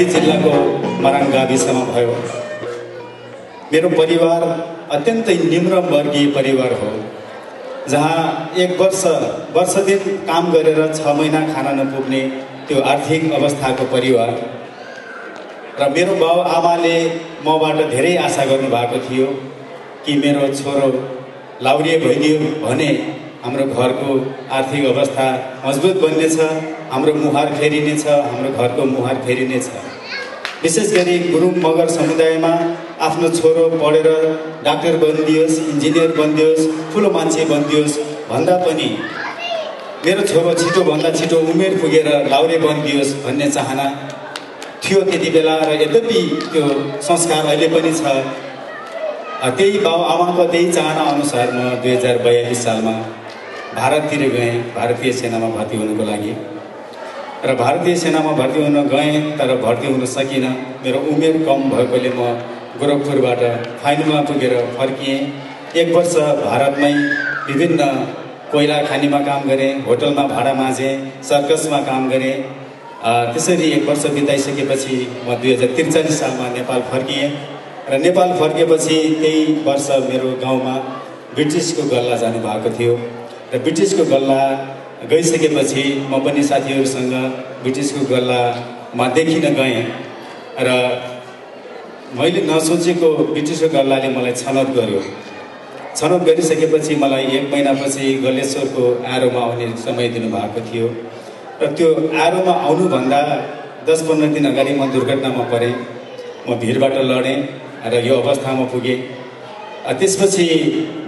कैलाली जिल्लाको मराङ गाविसमा भयो। मेरो परिवार अत्यन्तै निम्न वर्गीय परिवार हो, जहाँ एक वर्ष दिन काम गरेर 6 महिना खाना नपुग्ने त्यो आर्थिक अवस्थाको परिवार। र मेरो बाउ आमाले मबाट धेरै आशा गर्नुभएको थियो कि मेरो छोरो लाउरिए भइदियो भने हाम्रो घरको आर्थिक अवस्था मजबुत बन्नेछ, हाम्रो मुहार फेरिनेछ, हाम्रो घरको मुहार फेरिनेछ। विशेष गरी गुरुङ मगर समुदायमा आफ्नो छोरो पढेर डाक्टर बनिदियोस्, इन्जिनियर बनिदियोस्, ठुलो मान्छे बनिदियोस् भन्दा पनि मेरो छोरो छिटोभन्दा छिटो उमेर पुगेर लाउरे बनिदियोस् भन्ने चाहना थियो त्यति बेला। र यद्यपि त्यो संस्कार अहिले पनि छ। त्यही बाउ आमाको त्यही चाहना अनुसार म 2042 सालमा भारततिर गएँ, भारतीय सेनामा भर्ती हुनुको लागि। र भारतीय सेनामा भर्ती हुन गएँ, तर भर्ती हुन सकिनँ। मेरो उमेर कम भएकोले म गोरखपुरबाट फाइनलमा पुगेर फर्किएँ। 1 वर्ष भारतमै विभिन्न कोइला खानीमा काम गरेँ, होटलमा भाडा माझेँ, सर्कसमा काम गरेँ। त्यसरी 1 वर्ष बिताइसकेपछि म 2043 सालमा नेपाल फर्किएँ। र नेपाल फर्केपछि त्यही वर्ष मेरो गाउँमा ब्रिटिसको गल्ला जानुभएको थियो। र ब्रिटिसको गल्ला गइसकेपछि म पनि साथीहरूसँग ब्रिटिसको गल्लामा देखिन गएँ। र मैले नसोचेको ब्रिटिसको गल्लाले मलाई छनौट गर्यो। छनौट गरिसकेपछि मलाई 1 महिनापछि गलेश्वरको आरोमा आउने समय दिनुभएको थियो। र त्यो आरोमा आउनुभन्दा 10-15 दिन अगाडि म दुर्घटनामा परेँ। म भिरबाट लडेँ र यो अवस्थामा पुगेँ। त्यसपछि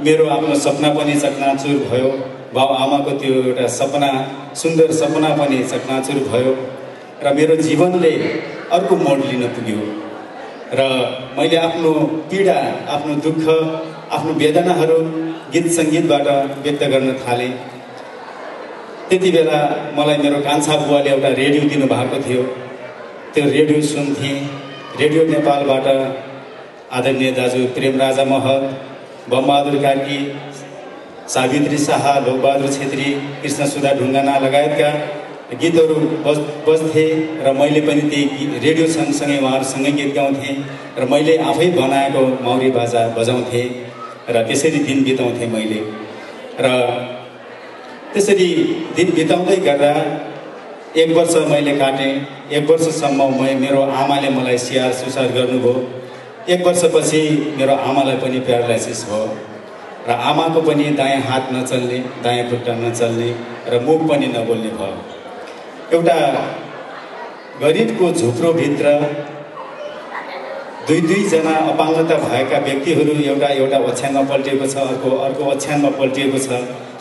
मेरो आफ्नो सपना पनि चकनाचुर भयो। बाउ आमाको त्यो एउटा सपना, सुन्दर सपना पनि चकनाचुर भयो। र मेरो जीवनले अर्को मोड लिन पुग्यो। र मैले आफ्नो पीडा, आफ्नो दुःख, आफ्नो वेदनाहरू गीत सङ्गीतबाट व्यक्त गर्न थालेँ। त्यति बेला मलाई मेरो कान्छा बुवाले एउटा रेडियो दिनुभएको थियो। त्यो रेडियो सुन्थेँ। रेडियो नेपालबाट आदरणीय दाजु प्रेमराजा महत, बमबहादुर कार्की, सावित्री शाह, लोकबहादुर छेत्री, कृष्णसुधा ढुङ्गाना लगायतका गीतहरू बज्थे। र मैले पनि त्यही रेडियो सँगसँगै उहाँहरूसँगै गीत गाउँथेँ। र मैले आफै बनाएको मौरी बाजा बजाउँथेँ। र त्यसरी दिन बिताउँथेँ मैले। र त्यसरी दिन बिताउँदै गर्दा 1 वर्ष मैले काटेँ। 1 वर्षसम्म मेरो आमाले मलाई स्याहार सुसार गर्नुभयो। 1 वर्षपछि मेरो आमालाई पनि प्यारालाइसिस भयो। र आमाको पनि दायाँ हात नचल्ने, दायाँ खुट्टा नचल्ने र मुख पनि नबोल्ने भयो। एउटा गरिबको झुप्रोभित्र 2 जना अपाङ्गता भएका व्यक्तिहरू एउटा ओछ्यानमा पल्टिएको छ, अर्को ओछ्यानमा पल्टिएको छ।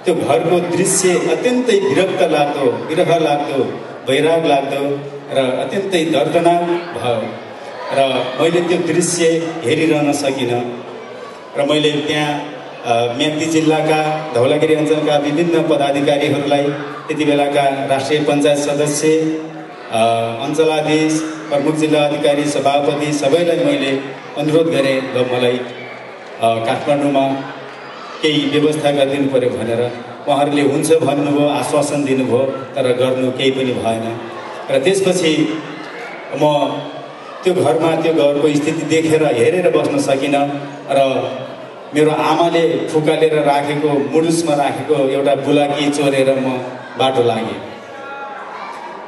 त्यो घरको दृश्य अत्यन्तै विरक्त लाग्दो, विरह लाग्दो, वैराग लाग्दो र अत्यन्तै दर्दनाक भयो। र मैले त्यो दृश्य हेरिरहन सकिनँ। र मैले त्यहाँ म्याग्दी जिल्लाका, धौलागिरी अञ्चलका विभिन्न पदाधिकारीहरूलाई, त्यति बेलाका राष्ट्रिय पञ्चायत सदस्य, अञ्चलाधीश, प्रमुख जिल्ला अधिकारी, सभापति सबैलाई मैले अनुरोध गरेँ र मलाई काठमाडौँमा केही व्यवस्था गरिदिनु पर्यो भनेर। उहाँहरूले हुन्छ भन्नुभयो, आश्वासन दिनुभयो, तर गर्नु केही पनि भएन। र त्यसपछि म त्यो घरको स्थिति देखेर हेरेर बस्न सकिनँ। र मेरो आमाले फुकालेर राखेको, मुडुसमा राखेको एउटा बुलाकी चोरेर म बाटो लागेँ।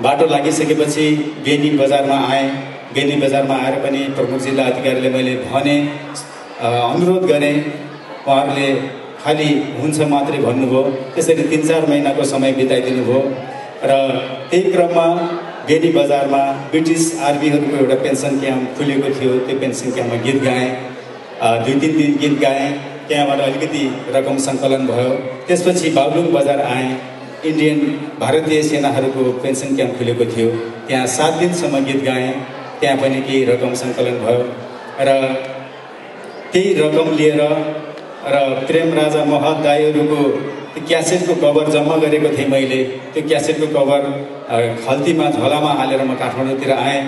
बाटो लागिसकेपछि बेनी बजारमा आएँ। बेनी बजारमा आएर पनि प्रमुख जिल्ला अधिकारीले मैले भने, अनुरोध गरेँ। उहाँहरूले खालि हुन्छ मात्रै भन्नुभयो। त्यसरी 3-4 महिनाको समय बिताइदिनु भयो। र त्यही क्रममा बेनी बजारमा ब्रिटिस आर्मीहरूको एउटा पेन्सन क्याम्प खुलेको थियो। त्यो पेन्सन क्याम्पमा गीत गाएँ। 2-3 दिन गीत गाएँ। त्यहाँबाट अलिकति रकम सङ्कलन भयो। त्यसपछि बागलुङ बजार आएँ। भारतीय सेनाहरूको पेन्सन क्याम्प खुलेको थियो। त्यहाँ 7 दिनसम्म गीत गाएँ। त्यहाँ पनि केही रकम सङ्कलन भयो। र त्यही रकम लिएर र प्रेमराजा महत दाईहरूको क्यासेटको कभर जम्मा गरेको थिएँ मैले। त्यो क्यासेटको कभर खल्तीमा झोलामा हालेर म काठमाडौँतिर आएँ।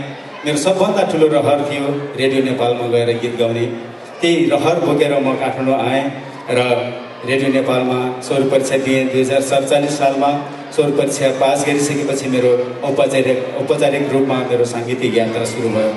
मेरो सबभन्दा ठुलो रहर थियो रेडियो नेपालमा गएर गीत गाउने। त्यही रहर बोकेर म काठमाडौँ आएँ र रेडियो नेपालमा स्वर परीक्षा दिएँ। 2047 सालमा स्वर परीक्षा पास गरिसकेपछि मेरो औपचारिक रूपमा मेरो साङ्गीतिक यात्रा सुरु भयो।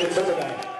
एकदमै गाएँ।